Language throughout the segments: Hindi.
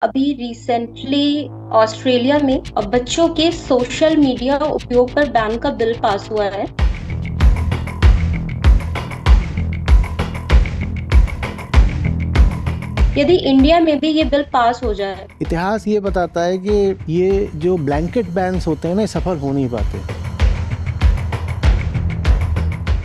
अभी रिसेंटली ऑस्ट्रेलिया में बच्चों के सोशल मीडिया उपयोग पर बैन का बिल पास हुआ है। यदि इंडिया में भी ये बिल पास हो जाए, इतिहास ये बताता है कि ये जो ब्लैंकेट बैन्स होते हैं ना, सफल हो नहीं पाते,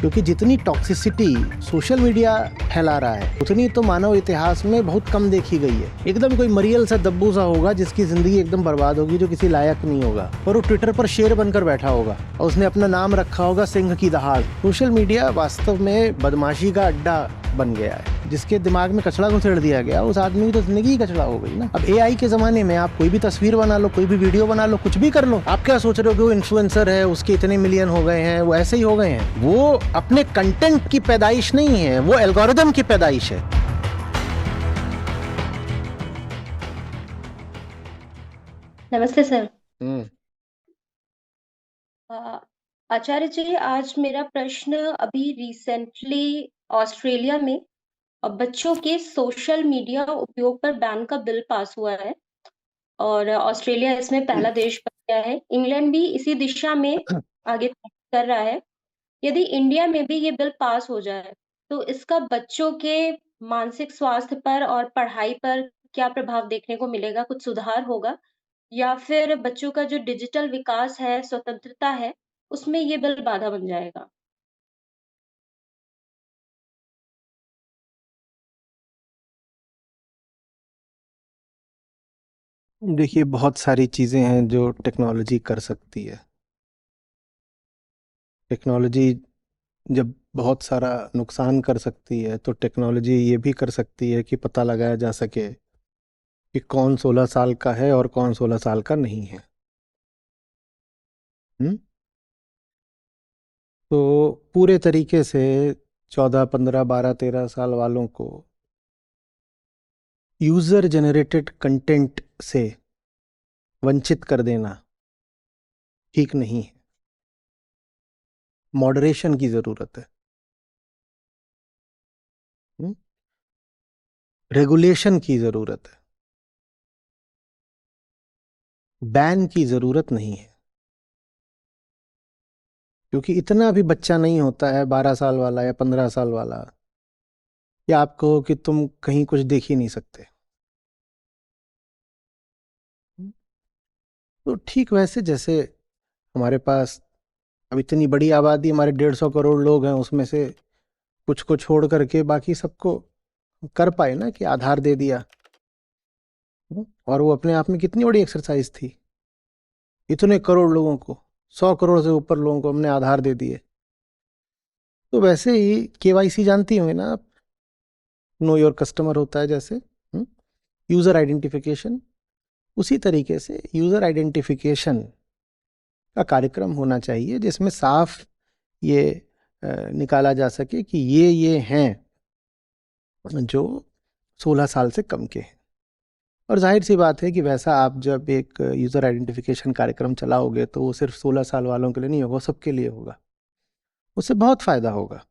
क्योंकि जितनी टॉक्सिसिटी सोशल मीडिया फैला रहा है उतनी तो मानव इतिहास में बहुत कम देखी गई है। एकदम कोई मरियल सा दब्बू सा होगा जिसकी जिंदगी एकदम बर्बाद होगी, जो किसी लायक नहीं होगा, और वो ट्विटर पर शेर बनकर बैठा होगा और उसने अपना नाम रखा होगा सिंह की दहाड़। सोशल मीडिया वास्तव में बदमाशी का अड्डा बन गया है। जिसके दिमाग में कचड़ा घुसेड़ दिया गया, उस आदमी की तो जिंदगी ही कचड़ा हो गई ना। अब एआई के जमाने में आप कोई भी तस्वीर बना लो, कोई भी वीडियो बना लो, कुछ भी कर लो। आप क्या सोच रहे हो कि वो इन्फ्लुएंसर है, उसके इतने मिलियन हो गए हैं, वो ऐसे ही हो गए हैं? वो अपने कंटेंट की पैदाइश नहीं है, वो एल्गोरिदम की पैदाइश है। नमस्ते सर। अ, आचार्य जी, आज मेरा प्रश्न अभी रिसेंटली ऑस्ट्रेलिया में बच्चों के सोशल मीडिया उपयोग पर बैन का बिल पास हुआ है और ऑस्ट्रेलिया इसमें पहला देश बन गया है। इंग्लैंड भी इसी दिशा में आगे कर रहा है। यदि इंडिया में भी ये बिल पास हो जाए, तो इसका बच्चों के मानसिक स्वास्थ्य पर और पढ़ाई पर क्या प्रभाव देखने को मिलेगा? कुछ सुधार होगा? या फिर बच्चों का जो डिजिटल विकास है, स्वतंत्रता है, उसमें ये बिल बाधा बन जाएगा? देखिए, बहुत सारी चीजें हैं जो टेक्नोलॉजी कर सकती है। टेक्नोलॉजी जब बहुत सारा नुकसान कर सकती है, तो टेक्नोलॉजी ये भी कर सकती है कि पता लगाया जा सके कि कौन 16 साल का है और कौन 16 साल का नहीं है। हम्म। तो पूरे तरीके से 14, 15, 12, 13 साल वालों को यूजर जनरेटेड कंटेंट से वंचित कर देना ठीक नहीं है। मॉडरेशन की जरूरत है। रेगुलेशन की जरूरत है। बैन की जरूरत नहीं है, क्योंकि इतना भी बच्चा नहीं होता है 12 साल वाला या 15 साल वाला, या आप कहो कि तुम कहीं कुछ देख ही नहीं सकते। तो ठीक वैसे जैसे हमारे पास अब इतनी बड़ी आबादी, हमारे 150 करोड़ लोग हैं, उसमें से कुछ को छोड़ करके बाकी सबको कर पाए ना कि आधार दे दिया। और वो अपने आप में कितनी बड़ी एक्सरसाइज थी। इतने करोड़ लोगों को, 100 करोड़ से ऊपर लोगों को हमने आधार दे दिए। तो वैसे ही केवाईसी जानती होंगे ना आप, नो योर कस्टमर होता है जैसे, यूजर आइडेंटिफिकेशन। उसी तरीके से यूजर आइडेंटिफिकेशन का कार्यक्रम होना चाहिए, जिसमें साफ ये निकाला जा सके कि ये हैं जो 16 साल से कम के हैं। और जाहिर सी बात है कि वैसा आप जब एक यूज़र आइडेंटिफिकेशन कार्यक्रम चलाओगे, तो वो सिर्फ 16 साल वालों के लिए नहीं होगा, वो सबके लिए होगा। उससे बहुत फ़ायदा होगा।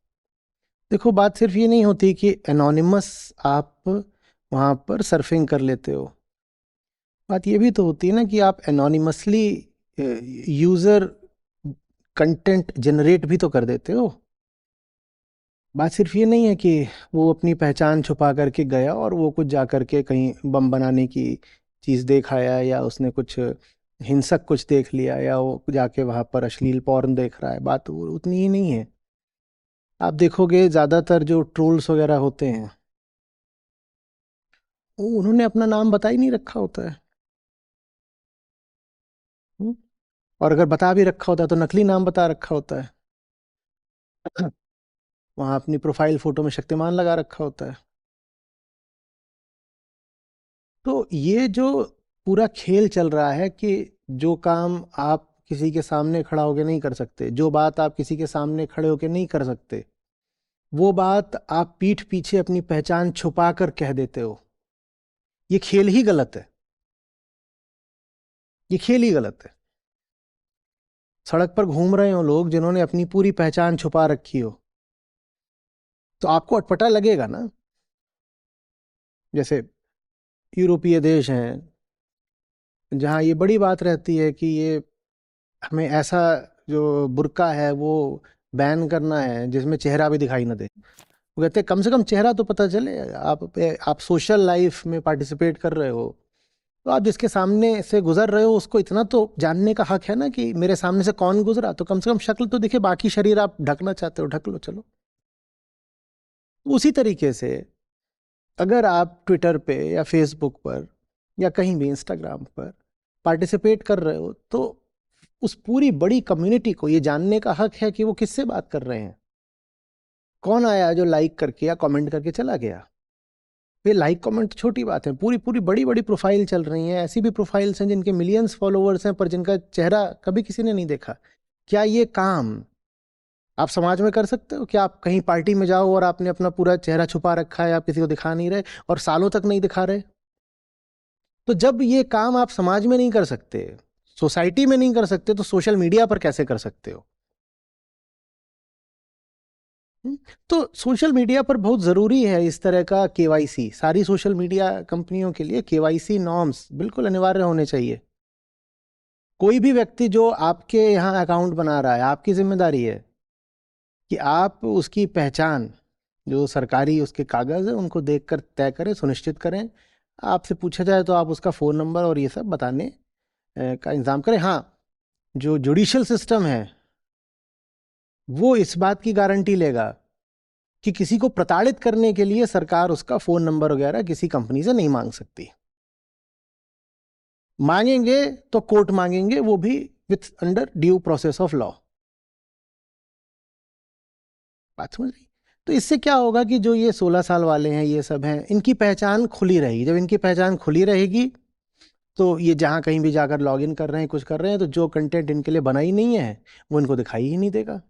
देखो, बात सिर्फ ये नहीं होती कि एनोनिमस आप वहाँ पर सर्फिंग कर लेते हो। बात ये भी तो होती है ना कि आप एनोनिमसली यूज़र कंटेंट जनरेट भी तो कर देते हो। बात सिर्फ ये नहीं है कि वो अपनी पहचान छुपा करके गया और वो कुछ जा करके कहीं बम बनाने की चीज़ देख आया, या उसने कुछ हिंसक कुछ देख लिया, या वो जाके वहाँ पर अश्लील पॉर्न देख रहा है। बात वो उतनी ही नहीं है। आप देखोगे ज़्यादातर जो ट्रोल्स वगैरह होते हैं, वो उन्होंने अपना नाम बता ही नहीं रखा होता है। हम्म? और अगर बता भी रखा होता है तो नकली नाम बता रखा होता है। वहाँ अपनी प्रोफाइल फोटो में शक्तिमान लगा रखा होता है। तो ये जो पूरा खेल चल रहा है कि जो काम आप किसी के सामने खड़ा होकर नहीं कर सकते, जो बात आप किसी के सामने खड़े होकर नहीं कर सकते, वो बात आप पीठ पीछे अपनी पहचान छुपा कर कह देते हो। ये खेल ही गलत है। ये खेल ही गलत है। सड़क पर घूम रहे हो लोग जिन्होंने अपनी पूरी पहचान छुपा रखी हो, तो आपको अटपटा लगेगा ना। जैसे यूरोपीय देश हैं जहाँ ये बड़ी बात रहती है कि ये हमें ऐसा जो बुर्का है वो बैन करना है जिसमें चेहरा भी दिखाई ना दे। वो कहते हैं कम से कम चेहरा तो पता चले। आप सोशल लाइफ में पार्टिसिपेट कर रहे हो तो आप जिसके सामने से गुजर रहे हो उसको इतना तो जानने का हक है ना कि मेरे सामने से कौन गुजरा, तो कम से कम शक्ल तो दिखे। बाकी शरीर आप ढकना चाहते हो ढक लो, चलो। उसी तरीके से अगर आप ट्विटर पे या फेसबुक पर या कहीं भी इंस्टाग्राम पर पार्टिसिपेट कर रहे हो तो उस पूरी बड़ी कम्युनिटी को ये जानने का हक है कि वो किससे बात कर रहे हैं। कौन आया जो लाइक करके या कमेंट करके चला गया। ये लाइक कमेंट छोटी बात है, पूरी पूरी बड़ी बड़ी प्रोफाइल चल रही हैं। ऐसी भी प्रोफाइल्स हैं जिनके मिलियंस फॉलोअर्स हैं पर जिनका चेहरा कभी किसी ने नहीं देखा। क्या ये काम आप समाज में कर सकते हो? क्या आप कहीं पार्टी में जाओ और आपने अपना पूरा चेहरा छुपा रखा है, आप किसी को दिखा नहीं रहे और सालों तक नहीं दिखा रहे? तो जब ये काम आप समाज में नहीं कर सकते, सोसाइटी में नहीं कर सकते, तो सोशल मीडिया पर कैसे कर सकते हो? तो सोशल मीडिया पर बहुत ज़रूरी है इस तरह का केवाईसी। सारी सोशल मीडिया कंपनियों के लिए केवाईसी नॉर्म्स बिल्कुल अनिवार्य होने चाहिए। कोई भी व्यक्ति जो आपके यहाँ अकाउंट बना रहा है, आपकी जिम्मेदारी है कि आप उसकी पहचान, जो सरकारी उसके कागज़ है उनको देखकर तय करें, सुनिश्चित करें। आपसे पूछा जाए तो आप उसका फ़ोन नंबर और ये सब बताने का इंतज़ाम करें। हाँ, जो जुडिशियल सिस्टम है वो इस बात की गारंटी लेगा कि किसी को प्रताड़ित करने के लिए सरकार उसका फ़ोन नंबर वगैरह किसी कंपनी से नहीं मांग सकती। मांगेंगे तो कोर्ट मांगेंगे, वो भी with under due process of law. बात समझ रही? तो इससे क्या होगा कि जो ये 16 साल वाले हैं, ये सब हैं, इनकी पहचान खुली रहेगी। जब इनकी पहचान खुली रहेगी तो ये जहां कहीं भी जाकर लॉगिन कर रहे हैं, कुछ कर रहे हैं, तो जो कंटेंट इनके लिए बना ही नहीं है वो इनको दिखाई ही नहीं देगा।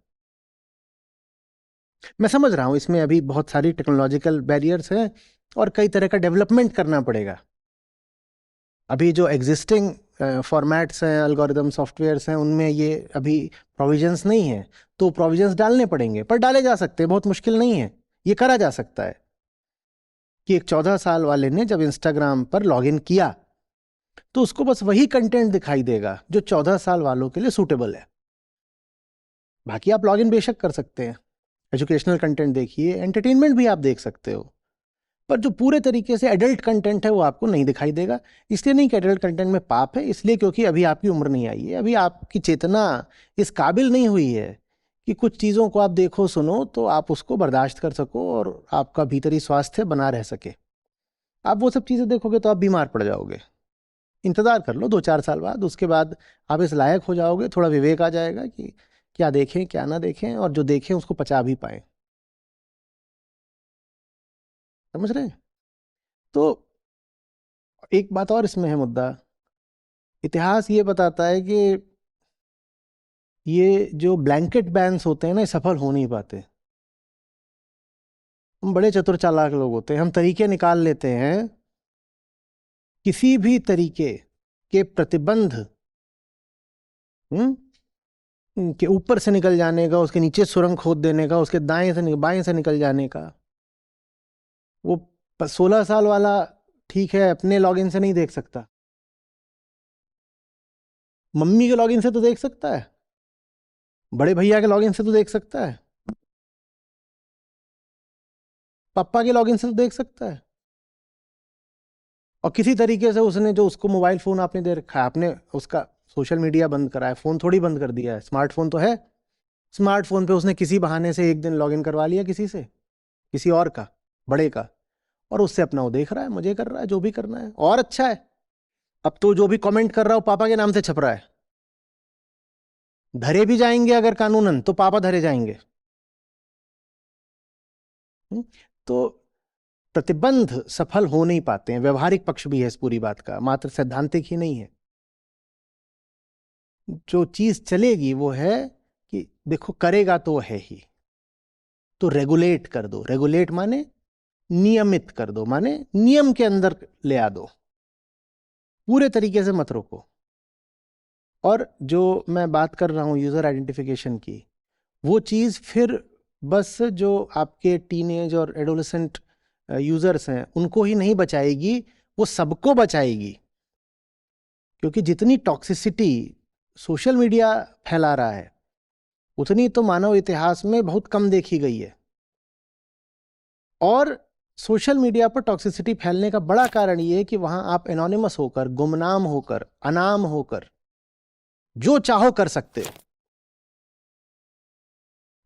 मैं समझ रहा हूं इसमें अभी बहुत सारी टेक्नोलॉजिकल बैरियर्स हैं और कई तरह का डेवलपमेंट करना पड़ेगा। अभी जो एग्जिस्टिंग फॉर्मेट्स हैं, एल्गोरिदम सॉफ्टवेयर्स हैं, उनमें ये अभी प्रोविजंस नहीं है, तो प्रोविजंस डालने पड़ेंगे। पर डाले जा सकते हैं, बहुत मुश्किल नहीं है, ये करा जा सकता है कि एक 14 साल वाले ने जब इंस्टाग्राम पर लॉगिन किया तो उसको बस वही कंटेंट दिखाई देगा जो 14 साल वालों के लिए सूटेबल है। बाकी आप लॉगिन बेशक कर सकते हैं, एजुकेशनल कंटेंट देखिए, एंटरटेनमेंट भी आप देख सकते हो, पर जो पूरे तरीके से एडल्ट कंटेंट है वो आपको नहीं दिखाई देगा। इसलिए नहीं कि एडल्ट कंटेंट में पाप है, इसलिए क्योंकि अभी आपकी उम्र नहीं आई है, अभी आपकी चेतना इस काबिल नहीं हुई है कि कुछ चीज़ों को आप देखो सुनो तो आप उसको बर्दाश्त कर सको और आपका भीतरी स्वास्थ्य बना रह सके। आप वो सब चीज़ें देखोगे तो आप बीमार पड़ जाओगे। इंतज़ार कर लो 2-4 साल बाद, उसके बाद आप इस लायक हो जाओगे, थोड़ा विवेक आ जाएगा कि क्या देखें क्या ना देखें, और जो देखें उसको पचा भी पाएं। समझ रहे हैं? तो एक बात और इसमें है मुद्दा। इतिहास ये बताता है कि ये जो ब्लैंकेट बैन्स होते हैं ना, ये सफल हो नहीं पाते। हम बड़े चतुर चालाक लोग होते हैं, हम तरीके निकाल लेते हैं किसी भी तरीके के प्रतिबंध के ऊपर से निकल जाने का, उसके नीचे सुरंग खोद देने का, उसके दाएं से बाएं से निकल जाने का। वो 16 साल वाला ठीक है अपने लॉगिन से नहीं देख सकता, मम्मी के लॉगिन से तो देख सकता है, बड़े भैया के लॉगिन से तो देख सकता है, पापा के लॉगिन से तो देख सकता है। और किसी तरीके से उसने जो उसको मोबाइल फोन आपने दे रखा है, आपने उसका सोशल मीडिया बंद करा है, फोन थोड़ी बंद कर दिया है, स्मार्टफोन तो है। स्मार्टफोन पे उसने किसी बहाने से एक दिन लॉगिन करवा लिया किसी से, किसी और का, बड़े का, और उससे अपना वो देख रहा है, मजे कर रहा है, जो भी करना है। और अच्छा है, अब तो जो भी कमेंट कर रहा हो पापा के नाम से छप रहा है। धरे भी जाएंगे अगर कानूनन तो पापा धरे जाएंगे। तो प्रतिबंध सफल हो नहीं पाते हैं। व्यवहारिक पक्ष भी है इस पूरी बात का, मात्र सैद्धांतिक ही नहीं है। जो चीज चलेगी वो है कि देखो करेगा तो है ही, तो रेगुलेट कर दो। रेगुलेट माने नियमित कर दो, माने नियम के अंदर ले आ दो, पूरे तरीके से मत रोको। और जो मैं बात कर रहा हूं यूजर आइडेंटिफिकेशन की, वो चीज फिर बस जो आपके टीनेज और एडोलेसेंट यूजर्स हैं उनको ही नहीं बचाएगी, वो सबको बचाएगी। क्योंकि जितनी टॉक्सिसिटी सोशल मीडिया फैला रहा है उतनी तो मानव इतिहास में बहुत कम देखी गई है। और सोशल मीडिया पर टॉक्सिसिटी फैलने का बड़ा कारण ये है कि वहां आप एनोनिमस होकर, गुमनाम होकर, अनाम होकर जो चाहो कर सकते हो।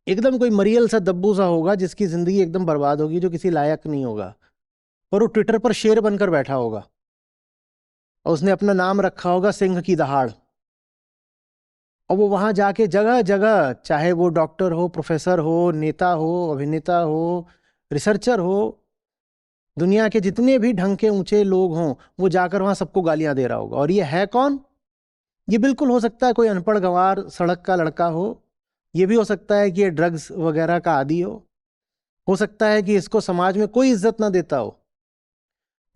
एकदम कोई मरियल सा दब्बू सा होगा जिसकी जिंदगी एकदम बर्बाद होगी, जो किसी लायक नहीं होगा, पर वो ट्विटर पर शेर बनकर बैठा होगा और उसने अपना नाम रखा होगा सिंह की दहाड़। और वो वहां जाके जगह जगह, चाहे वो डॉक्टर हो, प्रोफेसर हो, नेता हो, अभिनेता हो, रिसर्चर हो, दुनिया के जितने भी ढंग के ऊंचे लोग हों, वो जाकर वहां सबको गालियां दे रहा होगा। और ये है कौन? ये बिल्कुल हो सकता है कोई अनपढ़ गंवार सड़क का लड़का हो, ये भी हो सकता है कि ये ड्रग्स वगैरह का आदी हो सकता है कि इसको समाज में कोई इज्जत ना देता हो।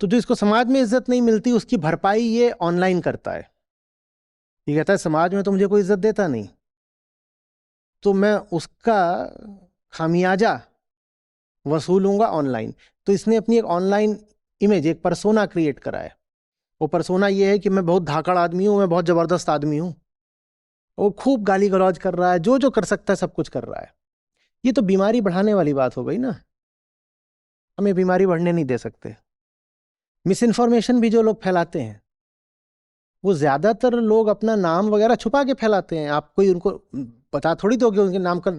तो जो इसको समाज में इज्जत नहीं मिलती उसकी भरपाई ये ऑनलाइन करता है। ये कहता है समाज में तो मुझे कोई इज्जत देता नहीं, तो मैं उसका खामियाजा वसूलूंगा ऑनलाइन। तो इसने अपनी एक ऑनलाइन इमेज, एक परसोना क्रिएट करा है। वो परसोना ये है कि मैं बहुत धाकड़ आदमी हूं, मैं बहुत जबरदस्त आदमी हूं। वो खूब गाली गलौज कर रहा है, जो जो कर सकता है सब कुछ कर रहा है। ये तो बीमारी बढ़ाने वाली बात हो गई ना। हम ये बीमारी बढ़ने नहीं दे सकते। मिस इन्फॉर्मेशन भी जो लोग फैलाते हैं, वो ज्यादातर लोग अपना नाम वगैरह छुपा के फैलाते हैं। आप कोई उनको पता थोड़ी दोगे उनके नाम का,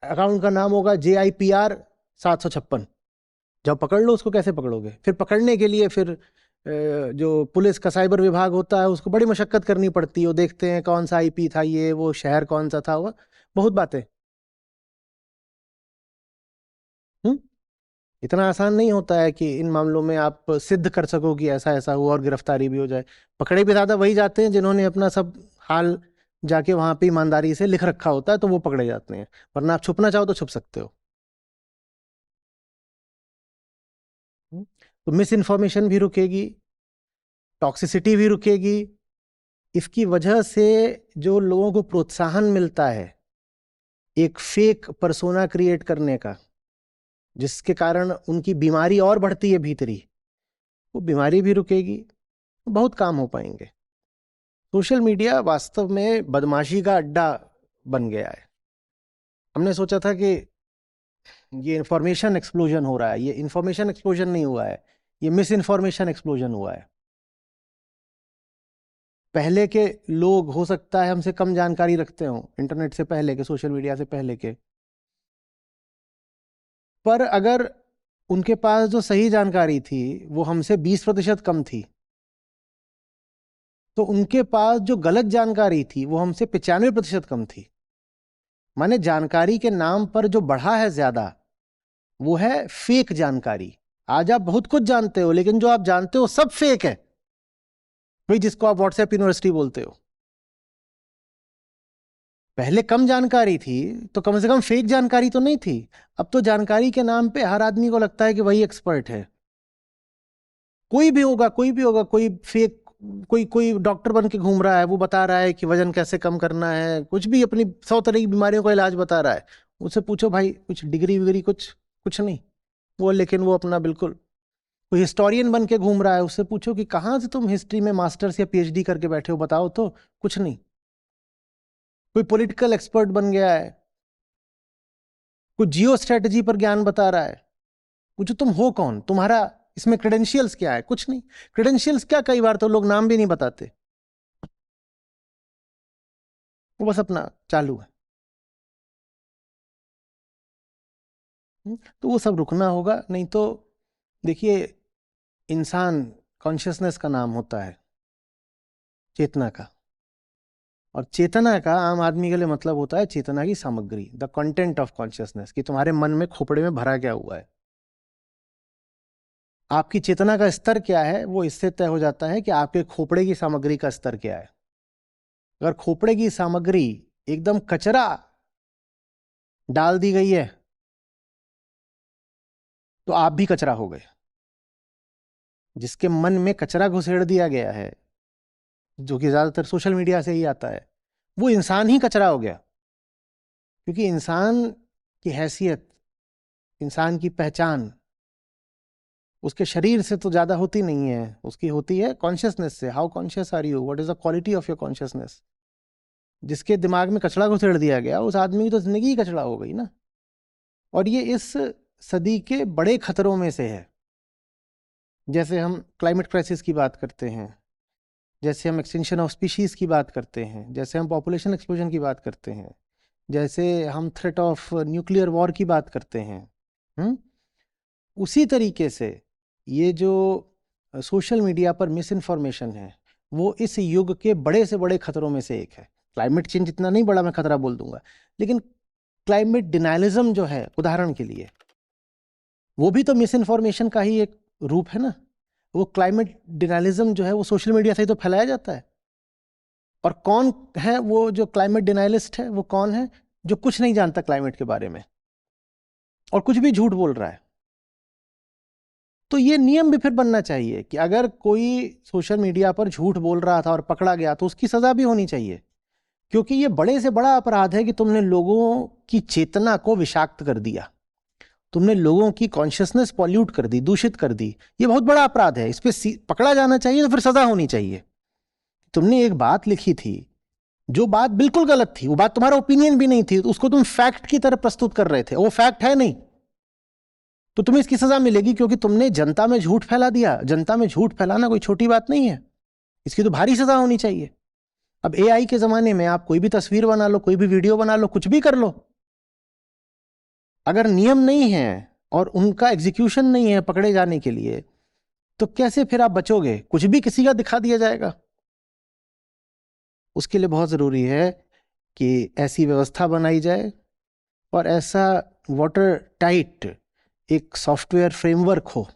अकाउंट का नाम होगा JIPR 756। जब पकड़ लो उसको कैसे पकड़ोगे? फिर पकड़ने के लिए फिर जो पुलिस का साइबर विभाग होता है उसको बड़ी मशक्कत करनी पड़ती है। वो देखते हैं कौन सा IP था, ये वो शहर कौन सा था, वो बहुत बातें। हम्म इतना आसान नहीं होता है कि इन मामलों में आप सिद्ध कर सको कि ऐसा ऐसा हुआ और गिरफ्तारी भी हो जाए। पकड़े भी ज्यादा वही जाते हैं जिन्होंने अपना सब हाल जाके वहां पे ईमानदारी से लिख रखा होता है, तो वो पकड़े जाते हैं। वरना आप छुपना चाहो तो छुप सकते हो। तो मिस इन्फॉर्मेशन भी रुकेगी, टॉक्सिसिटी भी रुकेगी। इसकी वजह से जो लोगों को प्रोत्साहन मिलता है एक फेक परसोना क्रिएट करने का, जिसके कारण उनकी बीमारी और बढ़ती है भीतरी, वो बीमारी भी रुकेगी। बहुत काम हो पाएंगे। सोशल मीडिया वास्तव में बदमाशी का अड्डा बन गया है। हमने सोचा था कि ये इंफॉर्मेशन एक्सप्लोजन हो रहा है, ये इंफॉर्मेशन एक्सप्लोजन नहीं हुआ है, ये मिस इन्फॉर्मेशन एक्सप्लोजन हुआ है। पहले के लोग हो सकता है हमसे कम जानकारी रखते हो, इंटरनेट से पहले के, सोशल मीडिया से पहले के, पर अगर उनके पास जो सही जानकारी थी वो हमसे 20% कम थी, तो उनके पास जो गलत जानकारी थी वो हमसे 95% कम थी। माने जानकारी के नाम पर जो बढ़ा है ज्यादा, वो है फेक जानकारी। आज आप बहुत कुछ जानते हो, लेकिन जो आप जानते हो सब फेक है। भाई जिसको आप व्हाट्सएप यूनिवर्सिटी बोलते हो, पहले कम जानकारी थी तो कम से कम फेक जानकारी तो नहीं थी। अब तो जानकारी के नाम पे हर आदमी को लगता है कि वही एक्सपर्ट है। कोई भी होगा, कोई भी होगा, कोई फेक, कोई कोई डॉक्टर बन के घूम रहा है, वो बता रहा है कि वजन कैसे कम करना है, कुछ भी अपनी 100 तरह की बीमारियों का इलाज बता रहा है। उससे पूछो भाई कुछ डिग्री विग्री, कुछ कुछ नहीं वो, लेकिन वो अपना बिल्कुल कोई हिस्टोरियन बन के घूम रहा है। उससे पूछो कि कहाँ से तुम हिस्ट्री में मास्टर्स या PhD करके बैठे हो, बताओ तो। कुछ नहीं। कोई पॉलिटिकल एक्सपर्ट बन गया है, कोई जियो स्ट्रेटजी पर ज्ञान बता रहा है। पूछो तुम हो कौन, तुम्हारा इसमें क्रेडेंशियल्स क्या है? कुछ नहीं। क्रेडेंशियल्स क्या, कई बार तो लोग नाम भी नहीं बताते, वो बस अपना चालू है। तो वो सब रुकना होगा, नहीं तो देखिए, इंसान कॉन्शियसनेस का नाम होता है, चेतना का। और चेतना का आम आदमी के लिए मतलब होता है चेतना की सामग्री, द कंटेंट ऑफ कॉन्शियसनेस, कि तुम्हारे मन में, खोपड़े में भरा क्या हुआ है। आपकी चेतना का स्तर क्या है वो इससे तय हो जाता है कि आपके खोपड़े की सामग्री का स्तर क्या है। अगर खोपड़े की सामग्री एकदम कचरा डाल दी गई है तो आप भी कचरा हो गए। जिसके मन में कचरा घुसेड़ दिया गया है, जो कि ज्यादातर सोशल मीडिया से ही आता है, वो इंसान ही कचरा हो गया। क्योंकि इंसान की हैसियत, इंसान की पहचान, उसके शरीर से तो ज़्यादा होती नहीं है, उसकी होती है कॉन्शियसनेस से। How conscious are you, what is the quality of your consciousness. जिसके दिमाग में कचरा घुसेड़ दिया गया, उस आदमी की तो जिंदगी ही कचरा हो गई ना। और ये इस सदी के बड़े खतरों में से है। जैसे हम क्लाइमेट क्राइसिस की बात करते हैं, जैसे हम एक्सटिंक्शन ऑफ स्पीशीज की बात करते हैं, जैसे हम पॉपुलेशन एक्सप्लोजन की बात करते हैं, जैसे हम थ्रेट ऑफ न्यूक्लियर वॉर की बात करते हैं। हम्म उसी तरीके से ये जो सोशल मीडिया पर मिस इन्फॉर्मेशन है, वो इस युग के बड़े से बड़े खतरों में से एक है। क्लाइमेट चेंज इतना नहीं बड़ा मैं खतरा बोल दूंगा, लेकिन क्लाइमेट डिनाइलिज्म जो है, उदाहरण के लिए, वो भी तो मिस इन्फॉर्मेशन का ही एक रूप है ना। वो क्लाइमेट डिनाइलिज्म जो है वो सोशल मीडिया से ही तो फैलाया जाता है। और कौन है वो जो क्लाइमेट डिनाइलिस्ट है? वो कौन है? जो कुछ नहीं जानता क्लाइमेट के बारे में और कुछ भी झूठ बोल रहा है। तो ये नियम भी फिर बनना चाहिए कि अगर कोई सोशल मीडिया पर झूठ बोल रहा था और पकड़ा गया तो उसकी सजा भी होनी चाहिए। क्योंकि ये बड़े से बड़ा अपराध है कि तुमने लोगों की चेतना को विषाक्त कर दिया, तुमने लोगों की कॉन्शियसनेस पॉल्यूट कर दी, दूषित कर दी। ये बहुत बड़ा अपराध है, इस पे पकड़ा जाना चाहिए, तो फिर सजा होनी चाहिए। तुमने एक बात लिखी थी, जो बात बिल्कुल गलत थी, वो बात तुम्हारा ओपिनियन भी नहीं थी, तो उसको तुम फैक्ट की तरह प्रस्तुत कर रहे थे, वो फैक्ट है नहीं, तो तुम्हें इसकी सजा मिलेगी। क्योंकि तुमने जनता में झूठ फैला दिया। जनता में झूठ फैलाना कोई छोटी बात नहीं है, इसकी तो भारी सजा होनी चाहिए। अब एआई के जमाने में आप कोई भी तस्वीर बना लो, कोई भी वीडियो बना लो, कुछ भी कर लो, अगर नियम नहीं है और उनका एग्जीक्यूशन नहीं है पकड़े जाने के लिए, तो कैसे फिर आप बचोगे? कुछ भी किसी का दिखा दिया जाएगा। उसके लिए बहुत ज़रूरी है कि ऐसी व्यवस्था बनाई जाए और ऐसा वाटर टाइट एक सॉफ्टवेयर फ्रेमवर्क हो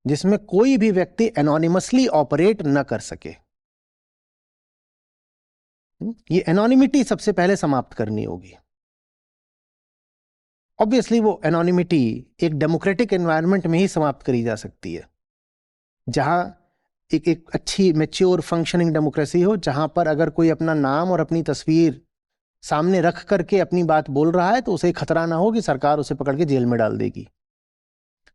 जिसमें कोई भी व्यक्ति एनोनिमसली ऑपरेट न कर सके। ये एनोनिमिटी सबसे पहले समाप्त करनी होगी। ऑब्वियसली वो एनोनिमिटी एक डेमोक्रेटिक एनवायरनमेंट में ही समाप्त करी जा सकती है, जहां एक एक अच्छी मैच्योर फंक्शनिंग डेमोक्रेसी हो, जहां पर अगर कोई अपना नाम और अपनी तस्वीर सामने रख करके अपनी बात बोल रहा है तो उसे खतरा ना हो कि सरकार उसे पकड़ के जेल में डाल देगी।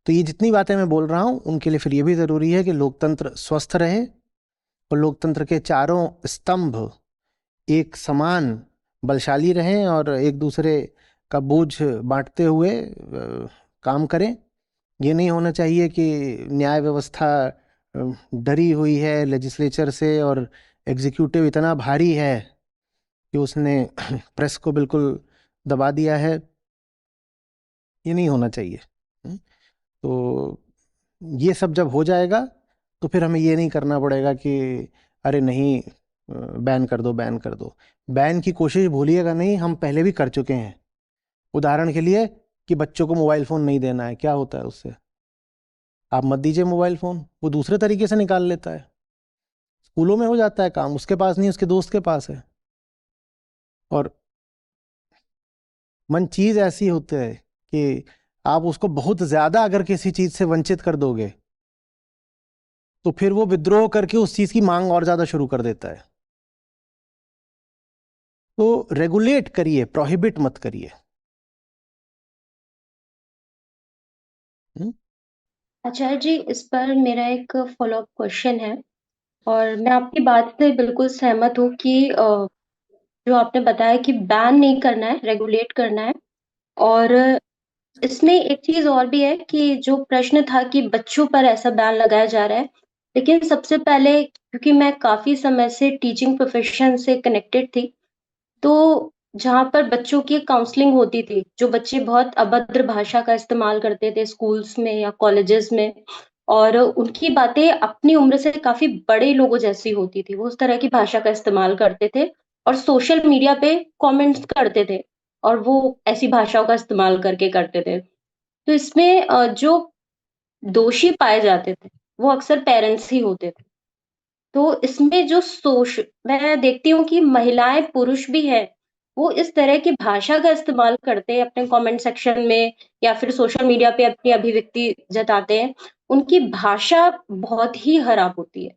तो ये जितनी बातें मैं बोल रहा हूं उनके लिए फिर ये भी जरूरी है कि लोकतंत्र स्वस्थ रहे और लोकतंत्र के चारों स्तंभ एक समान बलशाली रहें और एक दूसरे का बोझ बांटते हुए काम करें। ये नहीं होना चाहिए कि न्याय व्यवस्था डरी हुई है लेजिस्लेचर से और एग्जीक्यूटिव इतना भारी है कि उसने प्रेस को बिल्कुल दबा दिया है। ये नहीं होना चाहिए। तो ये सब जब हो जाएगा तो फिर हमें ये नहीं करना पड़ेगा कि अरे नहीं, बैन कर दो, बैन कर दो। बैन की कोशिश भूलिएगा नहीं, हम पहले भी कर चुके हैं। उदाहरण के लिए कि बच्चों को मोबाइल फ़ोन नहीं देना है, क्या होता है उससे? आप मत दीजिए मोबाइल फ़ोन, वो दूसरे तरीके से निकाल लेता है। स्कूलों में हो जाता है काम, उसके पास नहीं, उसके दोस्त के पास है। और मन चीज़ ऐसी होती है कि आप उसको बहुत ज़्यादा अगर किसी चीज़ से वंचित कर दोगे तो फिर वो विद्रोह करके उस चीज़ की मांग और ज़्यादा शुरू कर देता है। तो रेगुलेट करिए, प्रोहिबिट मत करिए। हम्म? आचार्य जी, इस पर मेरा एक फॉलोअप क्वेश्चन है और मैं आपकी बात से बिल्कुल सहमत हूँ कि जो आपने बताया कि बैन नहीं करना है, रेगुलेट करना है। और इसमें एक चीज़ और भी है कि जो प्रश्न था कि बच्चों पर ऐसा बैन लगाया जा रहा है, लेकिन सबसे पहले क्योंकि मैं काफ़ी समय से टीचिंग प्रोफ़ेशन से कनेक्टेड थी, तो जहाँ पर बच्चों की काउंसलिंग होती थी, जो बच्चे बहुत अभद्र भाषा का इस्तेमाल करते थे स्कूल्स में या कॉलेजेस में और उनकी बातें अपनी उम्र से काफ़ी बड़े लोगों जैसी होती थी। वो उस तरह की भाषा का इस्तेमाल करते थे और सोशल मीडिया पे कमेंट्स करते थे और वो ऐसी भाषाओं का इस्तेमाल करके करते थे। तो इसमें जो दोषी पाए जाते थे, वो अक्सर पेरेंट्स ही होते थे। तो इसमें जो मैं देखती हूँ कि महिलाएँ, पुरुष भी हैं, वो इस तरह की भाषा का इस्तेमाल करते हैं अपने कमेंट सेक्शन में या फिर सोशल मीडिया पे अपनी अभिव्यक्ति जताते हैं। उनकी भाषा बहुत ही खराब होती है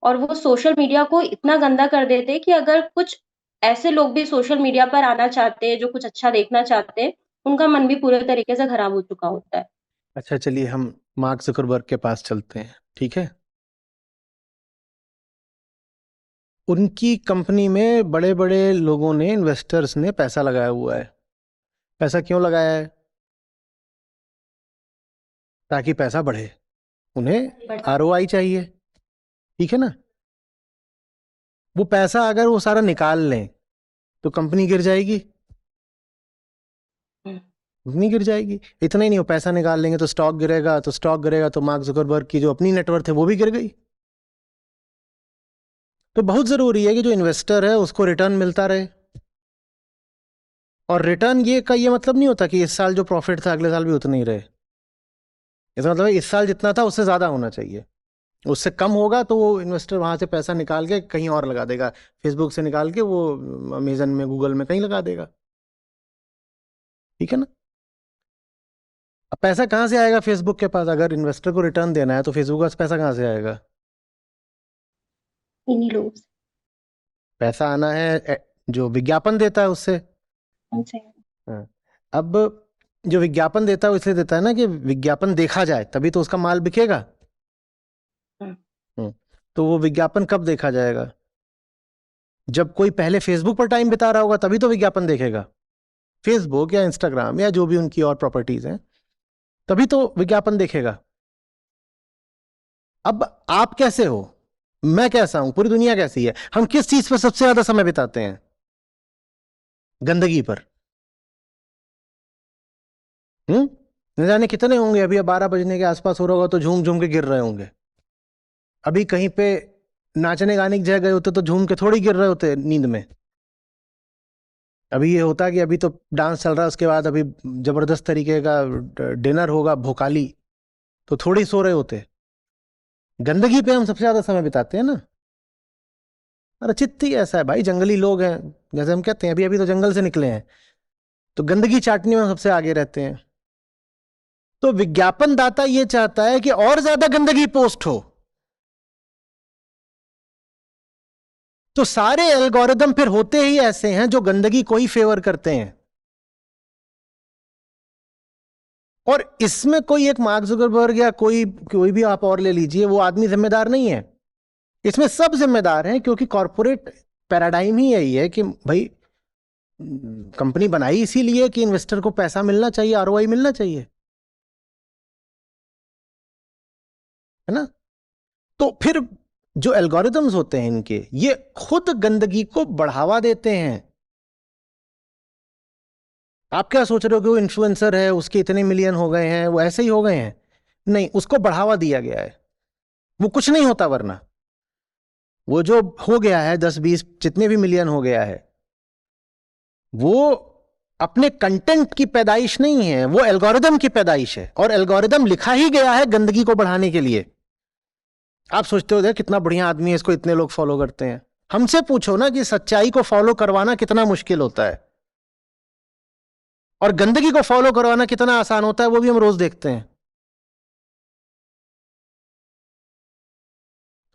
और वो सोशल मीडिया को इतना गंदा कर देते हैं कि अगर कुछ ऐसे लोग भी सोशल मीडिया पर आना चाहते हैं, जो कुछ अच्छा देखना चाहते हैं, उनका मन भी पूरे तरीके से खराब हो चुका होता है। अच्छा, चलिए हम मार्क जुकरबर्ग के पास चलते हैं, ठीक है। उनकी कंपनी में बड़े बड़े लोगों ने, इन्वेस्टर्स ने पैसा लगाया हुआ है। पैसा क्यों लगाया है? ताकि पैसा बढ़े, उन्हें आरओआई चाहिए, ठीक है ना। वो पैसा अगर वो सारा निकाल लें तो कंपनी गिर जाएगी, कंपनी गिर जाएगी। इतना ही नहीं, वो पैसा निकाल लेंगे तो स्टॉक गिरेगा, तो स्टॉक गिरेगा तो मार्क जुकरबर्ग की जो अपनी नेटवर्थ है वो भी गिर गई। तो बहुत जरूरी है कि जो इन्वेस्टर है उसको रिटर्न मिलता रहे। और रिटर्न ये मतलब नहीं होता कि इस साल जो प्रॉफिट था अगले साल भी उतना ही रहे। इसका मतलब है इस साल जितना था उससे ज्यादा होना चाहिए। उससे कम होगा तो वो इन्वेस्टर वहां से पैसा निकाल के कहीं और लगा देगा, फेसबुक से निकाल के वो अमेजन में, गूगल में कहीं लगा देगा, ठीक है ना। अब पैसा कहाँ से आएगा फेसबुक के पास? अगर इन्वेस्टर को रिटर्न देना है तो फेसबुक के पास पैसा कहाँ से आएगा? इन्हीं लोगों से। पैसा आना है जो विज्ञापन देता है उससे। उनसे। हाँ। अब जो विज्ञापन देता है वो इसलिए देता है ना कि विज्ञापन देखा जाए, तभी तो उसका माल बिकेगा। हम्म। हम्म। तो वो विज्ञापन कब देखा जाएगा? जब कोई पहले फेसबुक पर टाइम बिता रहा होगा तभी तो विज्ञापन देखेगा। फेसबुक या इंस्टाग्राम या जो भी उनकी और प्रॉपर्टीज हैं, तभी तो विज्ञापन देखेगा। अब आप कैसे हो, मैं कैसा हूं, पूरी दुनिया कैसी है, हम किस चीज पर सबसे ज्यादा समय बिताते हैं? गंदगी पर। न जाने कितने होंगे, अभी 12 बजने के आसपास हो रहा होगा तो झूम झूम के गिर रहे होंगे। अभी कहीं पे नाचने गाने की जगह गए होते तो झूम के थोड़ी गिर रहे होते नींद में। अभी ये होता कि अभी तो डांस चल रहा है, उसके बाद अभी जबरदस्त तरीके का डिनर होगा, भोकाली, तो थोड़ी सो रहे होते। गंदगी पे हम सबसे ज्यादा समय बिताते हैं ना। अरे चित्त ही ऐसा है भाई, जंगली लोग हैं, जैसे हम कहते हैं अभी अभी तो जंगल से निकले हैं, तो गंदगी चाटने में हम सबसे आगे रहते हैं। तो विज्ञापन दाता ये चाहता है कि और ज्यादा गंदगी पोस्ट हो, तो सारे एल्गोरिदम फिर होते ही ऐसे हैं जो गंदगी को ही फेवर करते हैं। और इसमें कोई एक मार्क जुकरबर्ग या कोई कोई भी आप और ले लीजिए, वो आदमी जिम्मेदार नहीं है। इसमें सब जिम्मेदार हैं, क्योंकि कॉरपोरेट पैराडाइम ही यही है कि भाई कंपनी बनाई इसीलिए कि इन्वेस्टर को पैसा मिलना चाहिए, आरओआई मिलना चाहिए, है ना। तो फिर जो एल्गोरिदम्स होते हैं इनके, ये खुद गंदगी को बढ़ावा देते हैं। आप क्या सोच रहे हो कि वो इन्फ्लुएंसर है, उसके इतने मिलियन हो गए हैं, वो ऐसे ही हो गए हैं? नहीं, उसको बढ़ावा दिया गया है। वो कुछ नहीं होता वरना। वो जो हो गया है 10-20 जितने भी मिलियन हो गया है, वो अपने कंटेंट की पैदाइश नहीं है, वो एल्गोरिदम की पैदाइश है। और एल्गोरिदम लिखा ही गया है गंदगी को बढ़ाने के लिए। आप सोचते हो कितना बढ़िया आदमी है, इसको इतने लोग फॉलो करते हैं। हमसे पूछो ना कि सच्चाई को फॉलो करवाना कितना मुश्किल होता है, और गंदगी को फॉलो करवाना कितना आसान होता है, वो भी हम रोज देखते हैं।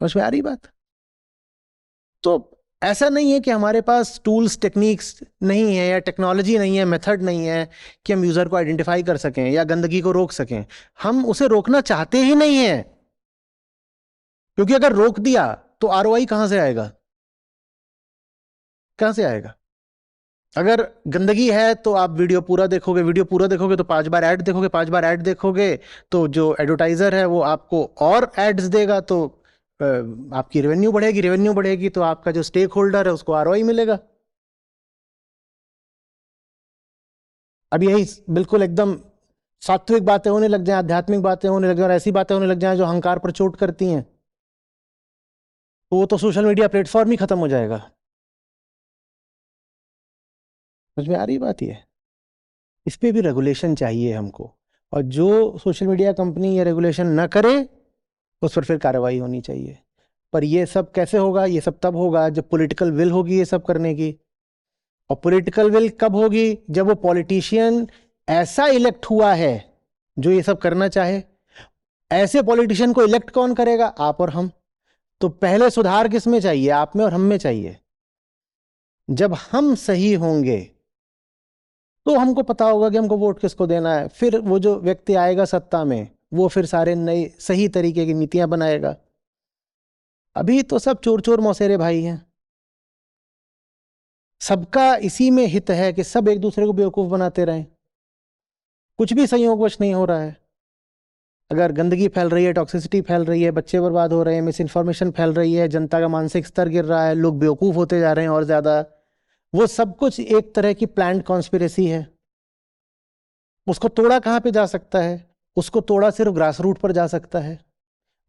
समझ में आ रही बात? तो ऐसा नहीं है कि हमारे पास टूल्स टेक्निक्स नहीं है, या टेक्नोलॉजी नहीं है, मेथड नहीं है कि हम यूजर को आइडेंटिफाई कर सकें या गंदगी को रोक सकें। हम उसे रोकना चाहते ही नहीं है, क्योंकि अगर रोक दिया तो आरओआई कहां से आएगा? कहां से आएगा? अगर गंदगी है तो आप वीडियो पूरा देखोगे, वीडियो पूरा देखोगे तो 5 बार ऐड देखोगे, 5 बार ऐड देखोगे तो जो एडवर्टाइजर है वो आपको और एड्स देगा, तो आपकी रेवेन्यू बढ़ेगी, रेवेन्यू बढ़ेगी तो आपका जो स्टेक होल्डर है उसको आरओआई मिलेगा। अब यही बिल्कुल एकदम सात्विक बातें होने लग जाए, आध्यात्मिक बातें होने लग जाए, और ऐसी बातें होने लग जाए जो अहंकार पर चोट करती हैं, तो वो तो सोशल मीडिया प्लेटफॉर्म ही खत्म हो जाएगा। समझ में आ रही बात? ये इस पे भी रेगुलेशन चाहिए हमको, और जो सोशल मीडिया कंपनी ये रेगुलेशन ना करे उस पर फिर कार्रवाई होनी चाहिए। पर ये सब कैसे होगा? ये सब तब होगा जब पॉलिटिकल विल होगी ये सब करने की। और पॉलिटिकल विल कब होगी? जब वो पॉलिटिशियन ऐसा इलेक्ट हुआ है जो ये सब करना चाहे। ऐसे पॉलिटिशियन को इलेक्ट कौन करेगा? आप और हम। तो पहले सुधार किस में चाहिए? आप में और हम में चाहिए। जब हम सही होंगे तो हमको पता होगा कि हमको वोट किसको देना है। फिर वो जो व्यक्ति आएगा सत्ता में, वो फिर सारे नए सही तरीके की नीतियां बनाएगा। अभी तो सब चोर चोर मौसेरे भाई हैं। सबका इसी में हित है कि सब एक दूसरे को बेवकूफ बनाते रहें। कुछ भी संयोगवश नहीं हो रहा है। अगर गंदगी फैल रही है, टॉक्सिसिटी फैल रही है, बच्चे बर्बाद हो रहे हैं, मिस इन्फॉर्मेशन फैल रही है, जनता का मानसिक स्तर गिर रहा है, लोग बेवकूफ होते जा रहे हैं और ज्यादा, वो सब कुछ एक तरह की प्लान्ड कॉन्स्पिरेसी है। उसको तोड़ा कहाँ पे जा सकता है? उसको तोड़ा सिर्फ ग्रास रूट पर जा सकता है।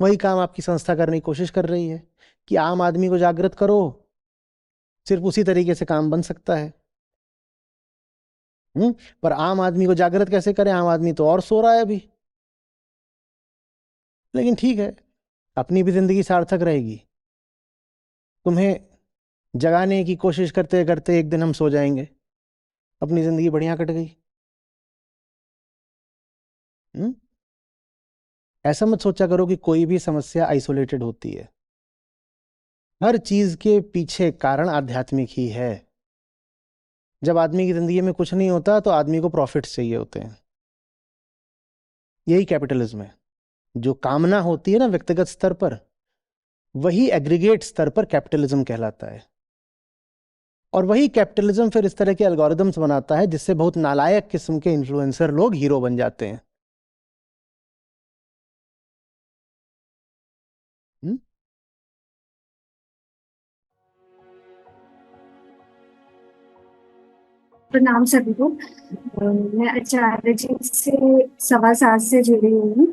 वही काम आपकी संस्था करने की कोशिश कर रही है कि आम आदमी को जागृत करो। सिर्फ उसी तरीके से काम बन सकता है। पर आम आदमी को जागृत कैसे करें? आम आदमी तो और सो रहा है अभी। लेकिन ठीक है, अपनी भी जिंदगी सार्थक रहेगी। तुम्हें जगाने की कोशिश करते करते एक दिन हम सो जाएंगे, अपनी जिंदगी बढ़िया कट गई। हम्म ऐसा मत सोचा करो कि कोई भी समस्या आइसोलेटेड होती है। हर चीज के पीछे कारण आध्यात्मिक ही है। जब आदमी की जिंदगी में कुछ नहीं होता तो आदमी को प्रॉफिट्स चाहिए होते हैं। यही कैपिटलिज्म है। जो कामना होती है ना व्यक्तिगत स्तर पर, वही एग्रीगेट स्तर पर कैपिटलिज्म कहलाता है। और वही कैपिटलिज्म फिर इस तरह के एल्गोरिदम्स बनाता है जिससे बहुत नालायक किस्म के इन्फ्लुएंसर लोग हीरो बन जाते हैं। हम्म? प्रणाम सभी को। मैं आचार्य जी से 7.25 से जुड़ी हुई हूँ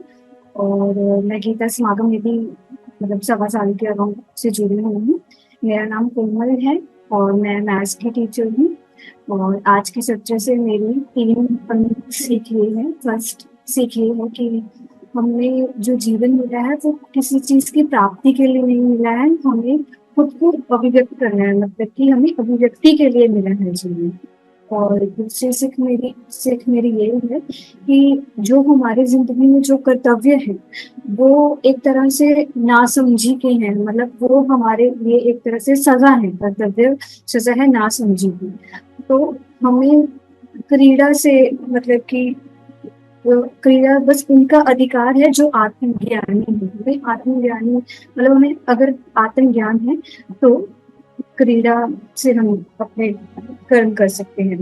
और मैं गीता समागम में भी मतलब 7.25 के अराउंड से जुड़ी हुई हूँ। मेरा नाम कोमल है और मैं मैथ्स की टीचर हूँ। और आज के सत्र से मेरी 3 प्रमुख सीख ये है। फर्स्ट सीख ये है कि हमें जो जीवन मिला है वो किसी चीज की प्राप्ति के लिए नहीं मिला है, हमें खुद को अभिव्यक्त करना है, मतलब कि हमें अभिव्यक्ति के लिए मिला है जीवन। और दूसरी सीख मेरी ये है कि जो हमारी जिंदगी में जो कर्तव्य है वो एक तरह से नासमझी के हैं, मतलब वो हमारे लिए एक तरह से सजा है। कर्तव्य सजा है नासमझी की। तो हमें क्रीड़ा से मतलब कि क्रीड़ा बस उनका अधिकार है जो आत्मज्ञानी है। हमें आत्मज्ञानी मतलब हमें अगर आत्मज्ञान है तो क्रीड़ा से हम अपने कर्म कर सकते हैं।